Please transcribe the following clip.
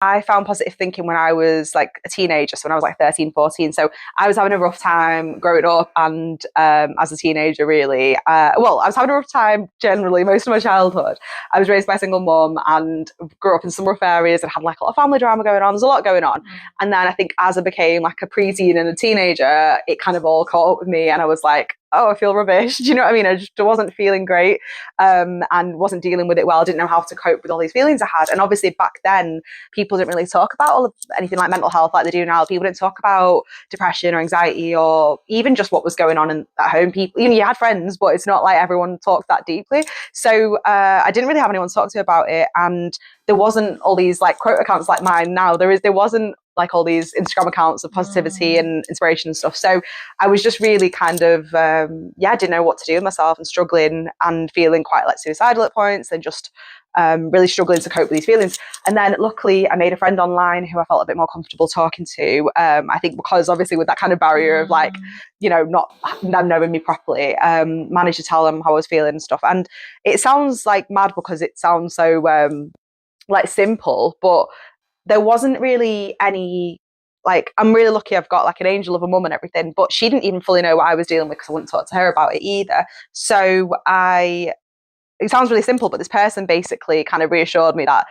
I found positive thinking when I was like a teenager, so when I was like 13, 14. So I was having a rough time growing up and as a teenager, really. Well, I was having a rough time generally most of my childhood. I was raised by a single mum and grew up in some rough areas and had like a lot of family drama going on. There's a lot going on. And then I think as I became like a preteen and a teenager, it kind of all caught up with me and I was like, oh, I feel rubbish. Do you know what I mean? I just wasn't feeling great and wasn't dealing with it well. I didn't know how to cope with all these feelings I had. And obviously back then, people didn't really talk about anything like mental health like they do now. People didn't talk about depression or anxiety or even just what was going on at home. People, you had friends, but it's not like everyone talked that deeply. So I didn't really have anyone to talk to about it. And there wasn't all these like quote accounts like mine now. There wasn't like all these Instagram accounts of positivity and inspiration and stuff. So I was just really kind of, didn't know what to do with myself and struggling and feeling quite like suicidal at points and just really struggling to cope with these feelings. And then luckily I made a friend online who I felt a bit more comfortable talking to. I think because obviously with that kind of barrier of like, not them knowing me properly, managed to tell them how I was feeling and stuff. And it sounds like mad because it sounds so like simple, but there wasn't really any, like, I'm really lucky I've got like an angel of a mum and everything, but she didn't even fully know what I was dealing with because I wouldn't talk to her about it either. So it sounds really simple, but this person basically kind of reassured me that